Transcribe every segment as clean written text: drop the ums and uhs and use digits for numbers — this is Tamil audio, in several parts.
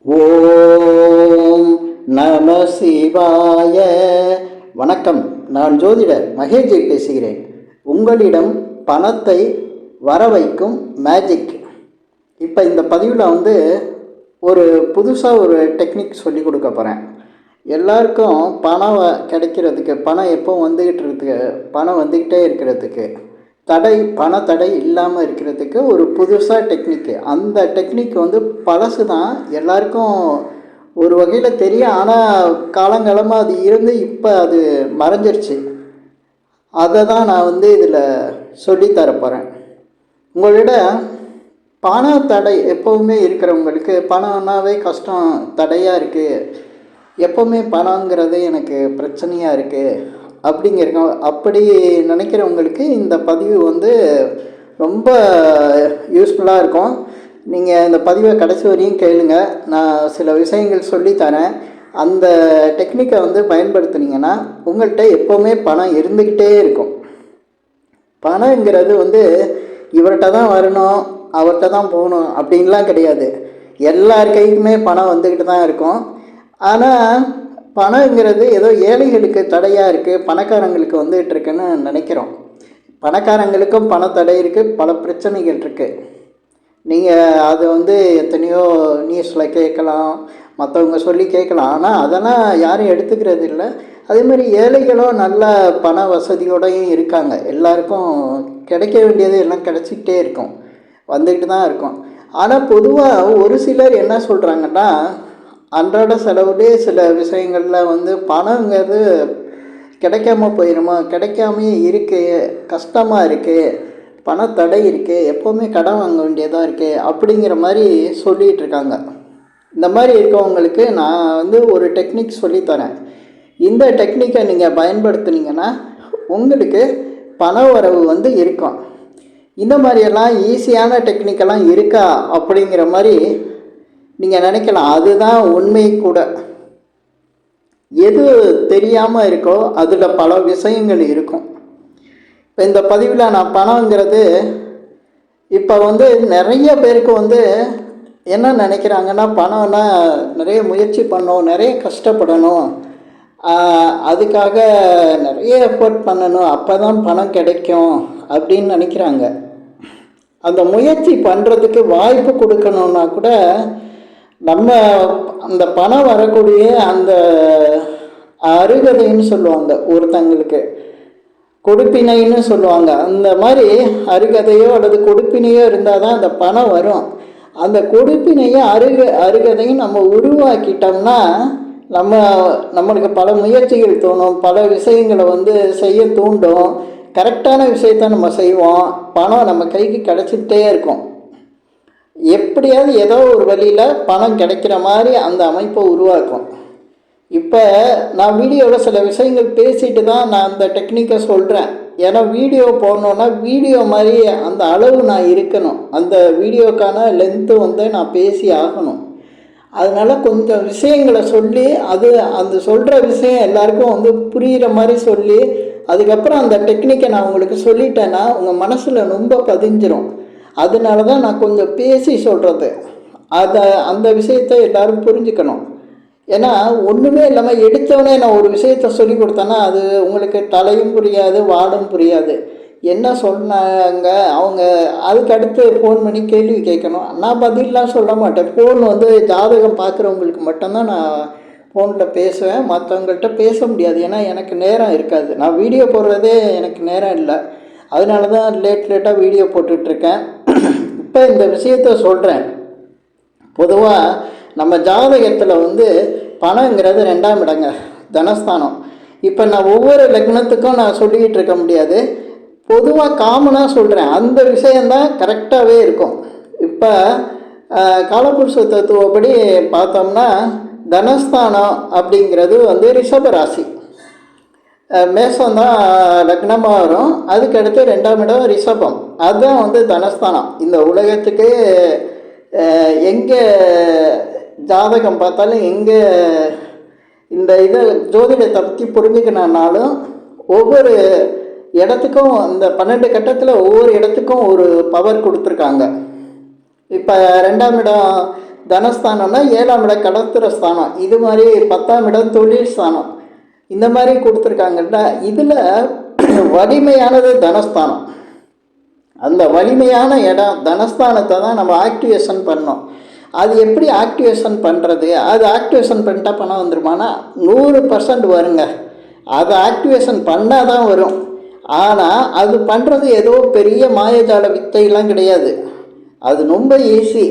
ஓம் நம சிவாய. வணக்கம். நான் ஜோதிடர் மகேஜி பேசுகிறேன். உங்களிடம் பணத்தை வர வைக்கும் மேஜிக். இப்போ இந்த பதிவில் ஒரு புதுசாக ஒரு டெக்னிக் சொல்லி கொடுக்க போகிறேன். எல்லாருக்கும் பணம் கிடைக்கிறதுக்கு, பணம் எப்போ வந்துக்கிட்டே இருக்கிறதுக்கு, பண தடை இல்லாமல் இருக்கிறதுக்கு ஒரு புதுசாக டெக்னிக்கு. அந்த டெக்னிக் பழசு தான், எல்லாருக்கும் ஒரு வகையில் தெரியும். ஆனால் காலங்காலமாக அது இருந்து இப்போ அது மறைஞ்சிருச்சு. அதை தான் நான் இதில் சொல்லித்தரப்போகிறேன். உங்களோட பண தடை எப்போவுமே இருக்கிறவங்களுக்கு, பணம்னாவே கஷ்டம், தடையாக இருக்குது, எப்போவுமே பணங்கிறது எனக்கு பிரச்சனையாக இருக்குது அப்படி நினைக்கிறவங்களுக்கு இந்த பதிவு ரொம்ப யூஸ்ஃபுல்லாக இருக்கும். நீங்கள் இந்த பதிவை கடைசி வரையும் கேளுங்க. நான் சில விஷயங்கள் சொல்லித்தரேன். அந்த டெக்னிக்கை பயன்படுத்துனீங்கன்னா உங்கள்கிட்ட எப்போவுமே பணம் இருந்துக்கிட்டே இருக்கும். பணங்கிறது இவர்கிட்ட தான் வரணும், அவர்கிட்ட தான் போகணும் அப்படின்லாம் கிடையாது. எல்லார் கைக்குமே பணம் வந்துக்கிட்டு தான் இருக்கும். ஆனால் பணங்கிறது ஏதோ ஏழைகளுக்கு தடையாக இருக்குது, பணக்காரங்களுக்கு வந்துகிட்ருக்குன்னு நினைக்கிறோம். பணக்காரங்களுக்கும் பண தடை இருக்குது, பல பிரச்சனைகள் இருக்குது. நீங்கள் அதை எத்தனையோ நியூஸில் கேட்கலாம், மற்றவங்க சொல்லி கேட்கலாம். ஆனால் அதெல்லாம் யாரும் எடுத்துக்கிறது இல்லை. அதேமாதிரி ஏழைகளும் நல்ல பண வசதியோடையும் இருக்காங்க. எல்லாருக்கும் கிடைக்க வேண்டியது எல்லாம் கிடச்சிக்கிட்டே இருக்கும், வந்துக்கிட்டு தான் இருக்கும். ஆனால் பொதுவாக ஒரு சிலர் என்ன சொல்கிறாங்கன்னா, அன்றாட செலவுலேயே சில விஷயங்களில் பணங்கிறது கிடைக்காம போயிடுமா, கிடைக்காமே இருக்குது, கஷ்டமாக இருக்குது, பணத்தடை இருக்குது, எப்போவுமே கடன் வாங்க வேண்டியதாக இருக்குது அப்படிங்கிற மாதிரி சொல்லிகிட்டு இருக்காங்க. இந்த மாதிரி இருக்கவங்களுக்கு நான் ஒரு டெக்னிக் சொல்லித்தரேன். இந்த டெக்னிக்கை நீங்கள் பயன்படுத்துனீங்கன்னா உங்களுக்கு பண வரவு இருக்கும். இந்த மாதிரியெல்லாம் ஈஸியான டெக்னிக்கெல்லாம் இருக்கா அப்படிங்கிற மாதிரி நீங்கள் நினைக்கலாம். அதுதான் உண்மை கூட. எது தெரியாமல் இருக்கோ அதில் பல விஷயங்கள் இருக்கும். இப்போ இந்த பதிவில் நான் பணங்கிறது இப்போ நிறைய பேருக்கு என்ன நினைக்கிறாங்கன்னா, பணம்னா நிறைய முயற்சி பண்ணணும், நிறைய கஷ்டப்படணும், அதுக்காக நிறைய எஃபர்ட் பண்ணணும், அப்போ தான் பணம் கிடைக்கும் அப்படின்னு நினைக்கிறாங்க. அந்த முயற்சி பண்ணுறதுக்கு வாய்ப்பு கொடுக்கணுன்னா கூட நம்ம அந்த பணம் வரக்கூடிய அந்த அருகதைன்னு சொல்லுவாங்க, ஒருத்தங்களுக்கு கொடுப்பினைன்னு சொல்லுவாங்க. அந்த மாதிரி அருகதையோ அல்லது கொடுப்பினையோ இருந்தால் தான் அந்த பணம் வரும். அந்த கொடுப்பினையும் அருகதையும் நம்ம உருவாக்கிட்டோம்னா நம்மளுக்கு பல முயற்சிகள் தோணும், பல விஷயங்களை செய்ய தூண்டும். கரெக்டான விஷயத்த நம்ம செய்வோம், பணம் நம்ம கைக்கு கிடச்சிக்கிட்டே இருக்கும். எப்படியாவது ஏதோ ஒரு வழியில் பணம் கிடைக்கிற மாதிரி அந்த அமைப்பை உருவாக்கும். இப்போ நான் வீடியோவில் சில விஷயங்கள் பேசிட்டு தான் நான் அந்த டெக்னிக்கை சொல்கிறேன். ஏன்னா வீடியோ போடணுன்னா வீடியோ மாதிரி அந்த அளவு நான் இருக்கணும், அந்த வீடியோக்கான லென்த்து நான் பேசி ஆகணும். அதனால் கொஞ்சம் விஷயங்களை சொல்லி அந்த சொல்கிற விஷயம் எல்லாருக்கும் புரிகிற மாதிரி சொல்லி, அதுக்கப்புறம் அந்த டெக்னிக்கை நான் உங்களுக்கு சொல்லிட்டேன்னா உங்கள் மனசில் ரொம்ப பதிஞ்சிரும். அதனால தான் நான் கொஞ்சம் பேசி சொல்கிறது. அந்த விஷயத்தை எல்லோரும் புரிஞ்சுக்கணும். ஏன்னா ஒன்றுமே இல்லாமல் எடுத்தவொடனே நான் ஒரு விஷயத்த சொல்லி கொடுத்தேன்னா அது உங்களுக்கு தலையும் புரியாது, வாடும் புரியாது. என்ன சொன்னாங்க அவங்க, அதுக்கு அடுத்து ஃபோன் பண்ணி கேள்வி கேட்கணும். நான் பதிலெலாம் சொல்ல மாட்டேன். ஃபோன் ஜாதகம் பார்க்குறவங்களுக்கு மட்டும்தான் நான் ஃபோனில் பேசுவேன், மற்றவங்கள்ட்ட பேச முடியாது. ஏன்னா எனக்கு நேரம் இருக்காது, நான் வீடியோ போடுறதே எனக்கு நேரம் இல்லை. அதனால தான் லேட்டாக வீடியோ போட்டுட்ருக்கேன். இப்போ இந்த விஷயத்த சொல்கிறேன். பொதுவாக நம்ம ஜாதகத்தில் பணங்கிறது 2ஆம் இடங்க, தனஸ்தானம். இப்போ நான் ஒவ்வொரு லக்னத்துக்கும் நான் சொல்லிக்கிட்டு இருக்க முடியாது, பொதுவாக காமனாக சொல்கிறேன். அந்த விஷயந்தான் கரெக்டாகவே இருக்கும். இப்போ காலபுருஷ தத்துவப்படி பார்த்தோம்னா தனஸ்தானம் அப்படிங்கிறது ரிஷபராசி, மேஷம் தான் லக்னமாக வரும். அதுக்கடுத்து 2ஆம் இடம் ரிஷபம், அதுதான் தனஸ்தானம். இந்த உலகத்துக்கு எங்கே ஜாதகம் பார்த்தாலும், எங்கே இந்த ஜோதிடத்தை பற்றி புரிஞ்சுக்கணுன்னாலும் ஒவ்வொரு இடத்துக்கும் இந்த 12 கட்டத்தில் ஒவ்வொரு இடத்துக்கும் ஒரு பவர் கொடுத்துருக்காங்க. இப்போ 2ஆம் இடம் தனஸ்தானம்னா 7ஆம் இடம் கடத்திர ஸ்தானம், இது மாதிரி 10ஆம் இடம் தொழில் ஸ்தானம், இந்த மாதிரி கொடுத்துருக்காங்கல்ல. இதில் வலிமையானது தனஸ்தானம். அந்த வலிமையான இடம் தனஸ்தானத்தை தான் நம்ம ஆக்டிவேஷன் பண்ணோம். அது எப்படி ஆக்டிவேஷன் பண்ணுறது? அது ஆக்டிவேஷன் பண்ணிட்டா பணம் வந்துருமானா 100% வருங்க. அதை ஆக்டிவேஷன் பண்ணால் தான் வரும். ஆனால் அது பண்ணுறது ஏதோ பெரிய மாயஜால வித்தையெல்லாம் கிடையாது. அது ரொம்ப ஈஸி.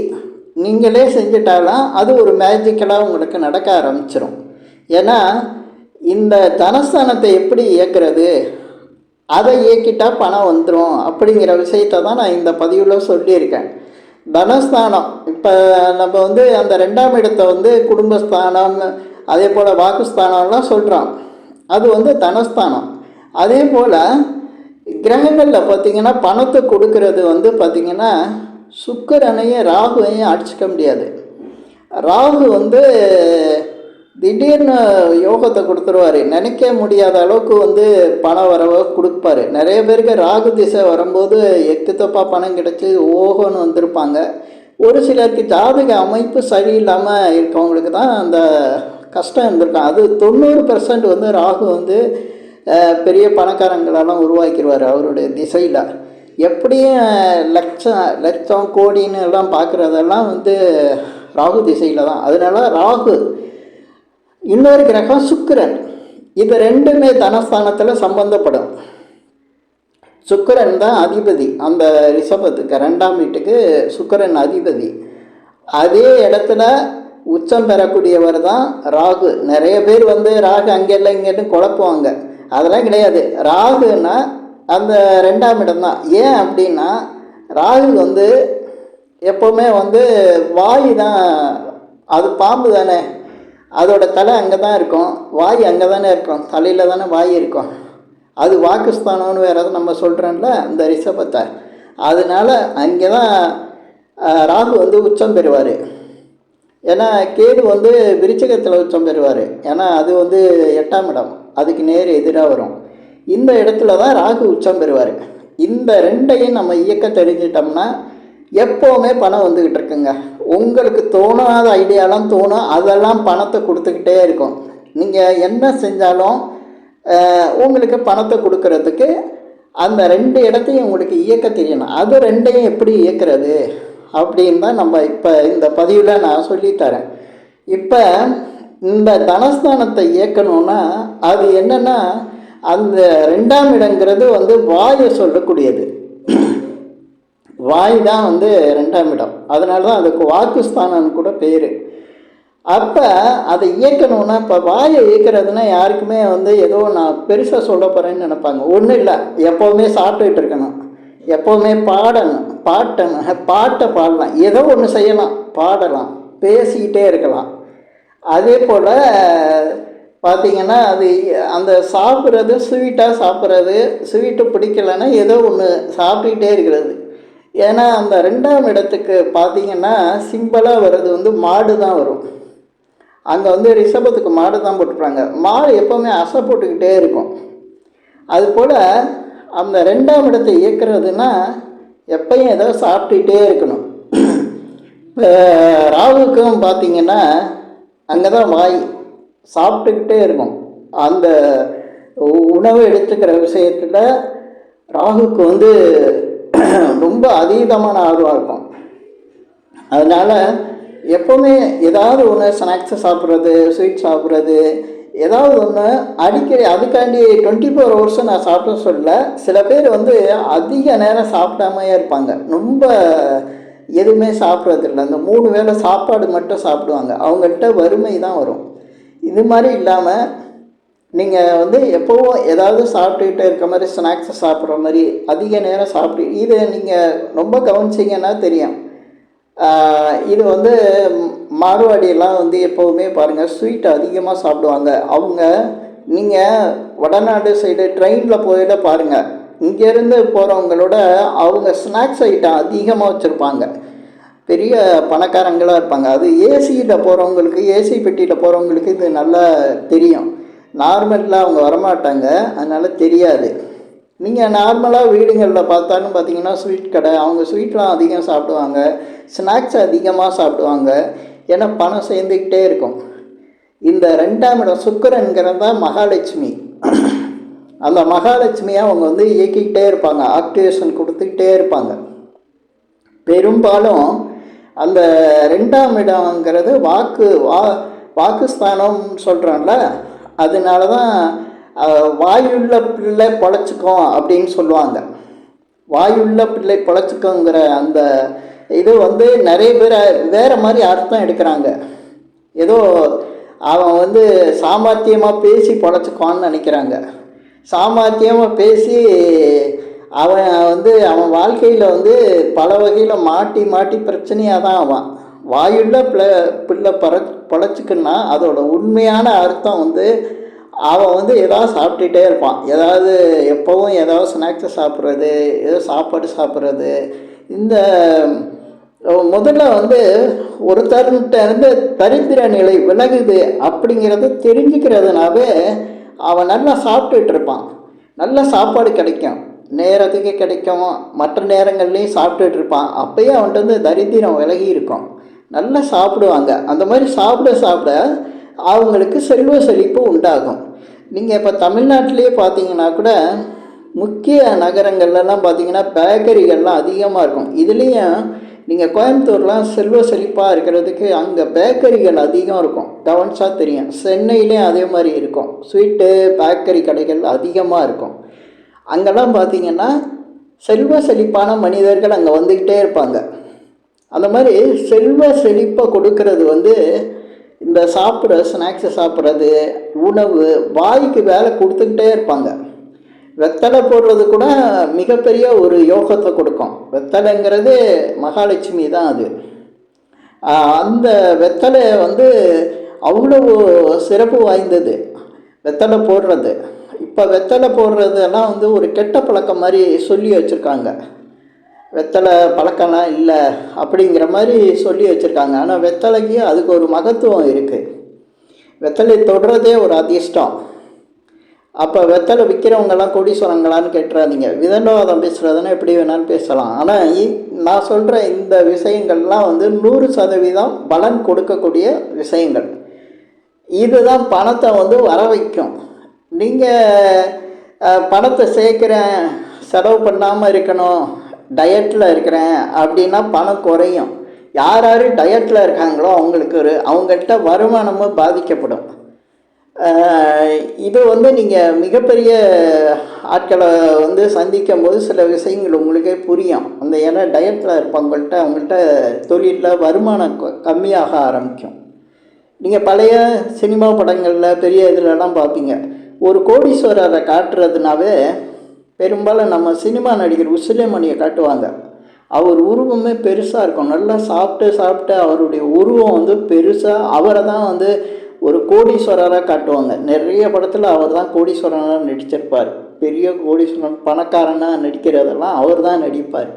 நீங்களே செஞ்சிட்டாலாம் அது ஒரு மேஜிக்கலாக உங்களுக்கு நடக்க ஆரம்பிச்சிடும். ஏன்னா இந்த தனஸ்தானத்தை எப்படி இயக்கிறது, அதை இயக்கிட்டால் பணம் வந்துடும் அப்படிங்கிற விஷயத்தை தான் நான் இந்த பதிவில் சொல்லியிருக்கேன். தனஸ்தானம் இப்போ நம்ம வந்து அந்த 2ஆம் இடத்தை வந்து குடும்பஸ்தானம், அதே போல் வாக்குஸ்தானம்லாம் சொல்கிறோம். அது வந்து தனஸ்தானம். அதே போல் கிரகங்களில் பார்த்திங்கன்னா பணத்தை கொடுக்கறது வந்து பார்த்திங்கன்னா சுக்கிரனையும் ராகுவையும் அடிச்சிக்க முடியாது. ராகு வந்து திடீர்னு யோகத்தை கொடுத்துருவார். நினைக்க முடியாத அளவுக்கு வந்து பண வரவை கொடுப்பாரு. நிறைய பேருக்கு ராகு திசை வரும்போது எக்கு தப்பா பணம் கிடச்சி ஓகோன்னு வந்திருப்பாங்க. ஒரு சிலருக்கு ஜாதக அமைப்பு சரியில்லாமல் இருக்கவங்களுக்கு தான் அந்த கஷ்டம் இருந்திருக்கான். அது 90% வந்து ராகு வந்து பெரிய பணக்காரங்களெல்லாம் உருவாக்கிடுவார் அவருடைய திசையில். எப்படியும் லட்சம் கோடின்னு எல்லாம் பார்க்குறதெல்லாம் வந்து ராகு திசையில் தான். அதனால ராகு, இன்னொரு கிரகம் சுக்கிரன், இது ரெண்டுமே தனஸ்தானத்தில் சம்பந்தப்படும். சுக்கிரன் தான் அதிபதி அந்த ரிஷபத்துக்கு, 2ஆம் வீட்டுக்கு சுக்கிரன் அதிபதி. அதே இடத்துல உச்சம் பெறக்கூடியவர் தான் ராகு. நிறைய பேர் வந்து ராகு அங்கெல்லாம் இங்கேன்னு குழப்புவாங்க. அதெல்லாம் கிடையாது. ராகுன்னா அந்த 2ஆம் இடம் தான். ஏன் அப்படின்னா ராகு வந்து எப்போவுமே வந்து வாய் தான், அது பாம்பு தானே, அதோட தலை அங்கே தான் இருக்கும், வாய் அங்கே தானே இருக்கும், தலையில் தானே வாய் இருக்கும். அது வாக்குஸ்தானம்னு வேறு நம்ம சொல்கிறோம்ல அந்த ரிஷபத்தை. அதனால் அங்கே தான் ராகு வந்து உச்சம் பெறுவார். ஏன்னா கேது வந்து விருச்சிகத்தில் உச்சம் பெறுவார். ஏன்னா அது வந்து 8ஆம் இடம், அதுக்கு நேர் எதிராக வரும். இந்த இடத்துல தான் ராகு உச்சம் பெறுவார். இந்த ரெண்டையும் நம்ம இயக்க தெரிஞ்சிட்டோம்னா எப்போவுமே பணம் வந்துக்கிட்டு இருக்குங்க. உங்களுக்கு தோணாத ஐடியாலாம் தோணும், அதெல்லாம் பணத்தை கொடுத்துக்கிட்டே இருக்கும். நீங்கள் என்ன செஞ்சாலும் உங்களுக்கு பணத்தை கொடுக்கறதுக்கு அந்த 2 இடத்தையும் உங்களுக்கு இயக்க தெரியணும். அது ரெண்டையும் எப்படி இயக்கிறது அப்படின்னு தான் நம்ம இப்போ இந்த பதிவில் நான் சொல்லித்தரேன். இப்போ இந்த தனஸ்தானத்தை இயக்கணும்னா அது என்னென்னா, அந்த 2ஆம் இடங்கிறது வந்து வாயை சொல்லக்கூடியது. வாய் தான் வந்து 2ஆம் இடம். அதனால தான் அதுக்கு வாக்குஸ்தானம்னு கூட பேர். அப்போ அதை இயக்கணும்னா, இப்போ வாயை இயக்கிறதுனா யாருக்குமே வந்து ஏதோ நான் பெருசாக சொல்ல போகிறேன்னு நினைப்பாங்க. ஒன்றும் இல்லை, எப்போவுமே சாப்பிட்டுக்கிட்டு இருக்கணும், எப்போவுமே பாடணும், பாட்டை பாடலாம், ஏதோ ஒன்று செய்யலாம், பாடலாம், பேசிக்கிட்டே இருக்கலாம். அதே போல் பார்த்திங்கன்னா அது அந்த சாப்பிட்றது ஸ்வீட்டாக சாப்பிட்றது, ஸ்வீட்டு பிடிக்கலைன்னா ஏதோ ஒன்று சாப்பிட்டுக்கிட்டே இருக்கிறது. ஏன்னா அந்த 2ஆம் இடத்துக்கு பார்த்திங்கன்னா சிம்பிளாக வர்றது வந்து மாடு தான் வரும். அங்கே வந்து ரிஷபத்துக்கு மாடு தான் போட்டுருப்பாங்க. மாடு எப்போவுமே அசை போட்டுக்கிட்டே இருக்கும். அதுபோல் அந்த 2ஆம் இடத்தை இயக்கிறதுனா எப்பயும் ஏதோ சாப்பிட்டுக்கிட்டே இருக்கணும். இப்போ ராகுக்கும் பார்த்திங்கன்னா அங்கே தான் வாய் சாப்பிட்டுக்கிட்டே இருக்கும். அந்த உணவு எடுத்துக்கிற விஷயத்தில் ராகுக்கு வந்து ரொம்ப அதீதமான ஆர்வம் இருக்கும். அதனால் எப்போவுமே ஏதாவது ஒன்று ஸ்நாக்ஸை சாப்பிட்றது, ஸ்வீட் சாப்பிட்றது, ஏதாவது ஒன்று அடிக்கடி. அதுக்காண்டி 24 hours நான் சாப்பிட சொல்ல. சில பேர் வந்து அதிக நேரம் சாப்பிடாமையே இருப்பாங்க, ரொம்ப எதுவுமே சாப்பிட்றதில்ல, அந்த 3 வேளை சாப்பாடு மட்டும் சாப்பிடுவாங்க. அவங்கள்ட்ட வறுமை தான் வரும். இது மாதிரி இல்லாமல் நீங்கள் வந்து எப்போவும் ஏதாவது சாப்பிட்டுக்கிட்டே இருக்க மாதிரி, ஸ்நாக்ஸை சாப்பிட்ற மாதிரி அதிக நேரம் சாப்பிட்டு, இதை நீங்கள் ரொம்ப கவனிச்சிங்கன்னா தெரியும். இது வந்து மார்வாடியெல்லாம் வந்து எப்போவுமே பாருங்கள் ஸ்வீட் அதிகமாக சாப்பிடுவாங்க. அவங்க நீங்கள் வடநாடு சைடு ட்ரெயினில் போயிட பாருங்கள், இங்கேருந்து போகிறவங்களோட அவங்க ஸ்நாக்ஸ் ஐட்டம் அதிகமாக வச்சுருப்பாங்க. பெரிய பணக்காரங்களாக இருப்பாங்க. அது ஏசியில் போகிறவங்களுக்கு, ஏசி பெட்டியில் போகிறவங்களுக்கு இது நல்லா தெரியும். நார்மலில் அவங்க வரமாட்டாங்க, அதனால் தெரியாது. நீங்கள் நார்மலாக வீடுகளில் பார்த்தாலும் பார்த்தீங்கன்னா ஸ்வீட் கடை, அவங்க ஸ்வீட்லாம் அதிகம் சாப்பிடுவாங்க, ஸ்நாக்ஸ் அதிகமாக சாப்பிடுவாங்க. ஏன்னா பணம் சேர்ந்துக்கிட்டே இருக்கும். இந்த 2ஆம் இடம் சுக்கிரன்கிறது தான் மகாலட்சுமி. அந்த மகாலட்சுமியை அவங்க வந்து இயக்கிக்கிட்டே இருப்பாங்க, ஆக்டிவேஷன் கொடுத்துக்கிட்டே இருப்பாங்க. பெரும்பாலும் அந்த 2ஆம் இடங்கிறது வாக்குஸ்தானம் சொல்கிறோம்ல, அதனால தான் வாயுள்ள பிள்ளை பொழைச்சிக்கும் அப்படின்னு சொல்லுவாங்க. வாயுள்ள பிள்ளை பொழைச்சிக்கோங்கிற அந்த இது வந்து நிறைய பேர் வேறு மாதிரி அர்த்தம் எடுக்கிறாங்க. ஏதோ அவன் வந்து சாமர்த்தியமாக பேசி பொழைச்சிக்குவான்னு நினைக்கிறாங்க. சாமர்த்தியமாக பேசி அவன் வந்து அவன் வாழ்க்கையில் வந்து பல வகையில் மாட்டி மாட்டி பிரச்சனையாக தான் ஆவான். வாயுள்ள பிள்ளை பொழைச்சிக்குன்னா அதோட உண்மையான அர்த்தம் வந்து அவன் வந்து ஏதாவது சாப்பிட்டுட்டே இருப்பான். ஏதாவது எப்போவும் ஏதாவது ஸ்நாக்ஸை சாப்பிட்றது, ஏதோ சாப்பாடு சாப்பிட்றது. இந்த முதல்ல வந்து ஒருத்தர்கிட்ட இருந்து தரித்திர நிலை விலகுது அப்படிங்கிறத தெரிஞ்சுக்கிறதுனாவே அவன் நல்லா சாப்பிட்டுட்டு இருப்பான். நல்ல சாப்பாடு கிடைக்கும், நேரத்துக்கு கிடைக்கும், மற்ற நேரங்கள்லேயும் சாப்பிட்டுட்டு இருப்பான். அப்போயே அவன்கிட்ட வந்து தரித்திரம் விலகி இருக்கும், நல்லா சாப்பிடுவாங்க. அந்த மாதிரி சாப்பிட சாப்பிட அவங்களுக்கு செல்வ செழிப்பு உண்டாகும். நீங்கள் இப்போ தமிழ்நாட்டிலே பார்த்தீங்கன்னா கூட முக்கிய நகரங்கள்லாம் பார்த்தீங்கன்னா பேக்கரிகள்லாம் அதிகமாக இருக்கும். இதுலேயும் நீங்கள் கோயம்புத்தூர்லாம் செல்வ செழிப்பாக இருக்கிறதுக்கு அங்கே பேக்கரிகள் அதிகம் இருக்கும், கவனிச்சா தெரியும். சென்னையிலேயும் அதே மாதிரி இருக்கும், ஸ்வீட்டு பேக்கரி கடைகள் அதிகமாக இருக்கும். அங்கெல்லாம் பார்த்தீங்கன்னா செல்வ செழிப்பான மனிதர்கள் அங்கே வந்துக்கிட்டே இருப்பாங்க. அந்த மாதிரி செல்வ செழிப்பை கொடுக்கறது வந்து இந்த சாப்பிட்ற ஸ்நாக்ஸை சாப்பிட்றது, உணவு, வாய்க்கு வேலை கொடுத்துக்கிட்டே இருப்பாங்க. வெத்தலை போடுறது கூட மிகப்பெரிய ஒரு யோகத்தை கொடுக்கும். வெத்தலைங்கிறது மகாலட்சுமி தான் அது. அந்த வெத்தலை வந்து அவ்வளவு சிறப்பு வாய்ந்தது வெத்தலை போடுறது. இப்போ வெத்தலை போடுறதெல்லாம் வந்து ஒரு கெட்ட பழக்கம் மாதிரி சொல்லி வச்சுருக்காங்க. வெத்தலை பழக்கம்லாம் இல்லை அப்படிங்கிற மாதிரி சொல்லி வச்சுருக்காங்க. ஆனால் வெத்தலைக்கு அதுக்கு ஒரு மகத்துவம் இருக்குது. வெத்தலை தொடுறதே ஒரு அதிர்ஷ்டம். அப்போ வெத்தலை விற்கிறவங்கெல்லாம் கோடீஸ்வரங்களான்னு கேட்டுறாதீங்க. விதண்டாவாதம் பேசுகிறதுனா எப்படி வேணாலும் பேசலாம். ஆனால் நான் சொல்கிற இந்த விஷயங்கள்லாம் வந்து 100% பலன் கொடுக்கக்கூடிய விஷயங்கள். இதுதான் பணத்தை வந்து வர வைக்கும். நீங்கள் பணத்தை சேர்க்குறேன், செலவு பண்ணாமல் இருக்கணும், டயட்டில் இருக்கிறேன் அப்படின்னா பணம் குறையும். யார் யார் டயட்டில் இருக்காங்களோ அவங்கள்ட்ட வருமானமும் பாதிக்கப்படும். இது வந்து நீங்கள் மிகப்பெரிய ஆட்களை வந்து சந்திக்கும் போது சில விஷயங்கள் உங்களுக்கே புரியும். அந்த ஏன்னா டயட்டில் அவங்கள்ட்ட தொழிலில் வருமானம் கம்மியாக ஆரம்பிக்கும். நீங்கள் பழைய சினிமா படங்களில் பெரிய இதிலெல்லாம் பார்ப்பீங்க. ஒரு கோடீஸ்வரரை காட்டுறதுனாவே பெரும்பாலும் நம்ம சினிமா நடிகர் உசிலமணியை காட்டுவாங்க. அவர் உருவமே பெருசாக இருக்கும். நல்லா சாப்பிட்டு அவருடைய உருவம் வந்து பெருசாக, அவரை தான் வந்து ஒரு கோடீஸ்வரராக காட்டுவாங்க. நிறைய படத்தில் அவர் தான் கோடீஸ்வரனாக நடிச்சிருப்பார். பெரிய கோடீஸ்வரன் பணக்காரனாக நடிக்கிறதெல்லாம் அவர் தான் நடிப்பார்.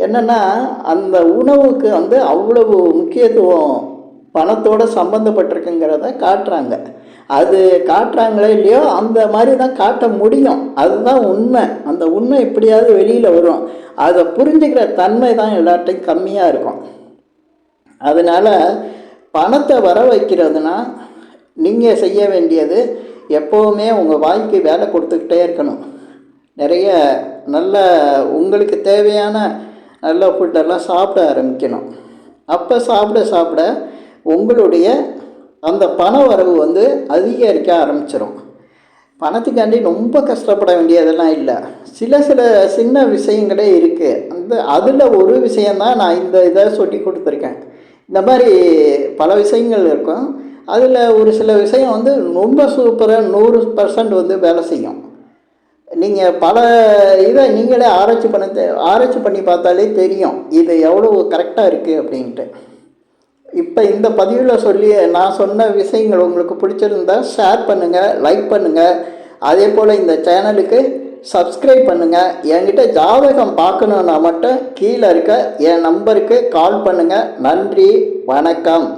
என்னென்னா அந்த உணவுக்கு வந்து அவ்வளவு முக்கியத்துவம் பணத்தோடு சம்மந்தப்பட்டிருக்குங்கிறத காட்டுறாங்க. அது காட்டுறாங்களோ இல்லையோ அந்த மாதிரி தான் காட்ட முடியும். அதுதான் உண்மை. அந்த உண்மை எப்படியாவது வெளியில் வரும். அதை புரிஞ்சுக்கிற தன்மை தான் எல்லார்ட்டையும் கம்மியாக இருக்கும். அதனால் பணத்தை வர வைக்கிறதுனா நீங்கள் செய்ய வேண்டியது எப்போவுமே உங்கள் வாய்க்கு வேலை கொடுத்துக்கிட்டே இருக்கணும். நிறைய நல்ல உங்களுக்கு தேவையான நல்ல ஃபுட்டெல்லாம் சாப்பிட ஆரம்பிக்கணும். அப்போ சாப்பிட உங்களுடைய அந்த பண வரவு வந்து அதிகரிக்க ஆரம்பிச்சிடும். பணத்துக்காண்டி ரொம்ப கஷ்டப்பட வேண்டியதெல்லாம் இல்லை. சில சின்ன விஷயங்களே இருக்குது. அதில் ஒரு விஷயந்தான் நான் இந்த இதை சொல்லி கொடுத்துருக்கேன். இந்த மாதிரி பல விஷயங்கள் இருக்கும். அதில் ஒரு சில விஷயம் வந்து ரொம்ப சூப்பராக 100% வந்து வேலை செய்யும். நீங்கள் பல இதை நீங்களே ஆராய்ச்சி பண்ணி பார்த்தாலே தெரியும் இது எவ்வளோ கரெக்டாக இருக்குது அப்படின்ட்டு. இப்போ இந்த பதிவில் நான் சொன்ன விஷயங்கள் உங்களுக்கு பிடிச்சிருந்தா ஷேர் பண்ணுங்கள், லைக் பண்ணுங்கள். அதே போல் இந்த சேனலுக்கு சப்ஸ்கிரைப் பண்ணுங்கள். என்கிட்ட ஜாதகம் பார்க்கணுன்னா மட்டும் கீழே இருக்க என் நம்பருக்கு கால் பண்ணுங்கள். நன்றி, வணக்கம்.